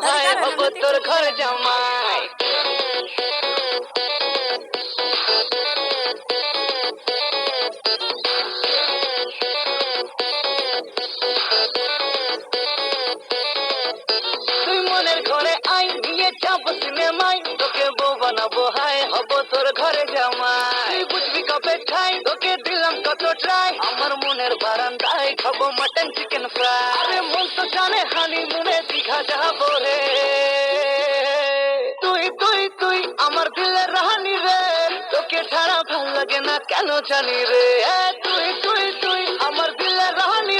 হায় হব তোর ঘর জামাই। তুই মনের ঘরে আই নিয়ে যাবো সিনেমায়, তোকে বউ বানাবো হায় হব তোর ঘরে জামাই। তুই বুঝবি কবে ঠাই, তোকে দিলাম কত ট্রাই, আমার মনের বারান্দায় খাবো মাটন চিকেন ফ্রাই। আরে মন তো জানে হানি মুনে দীঘা যাবো রে। তুই তুই তুই আমার দিলের রাহানি রে, তোকে ছাড়া ভাল লাগে না কেন জানি রে। তুই তুই তুই আমার দিলের রাহানি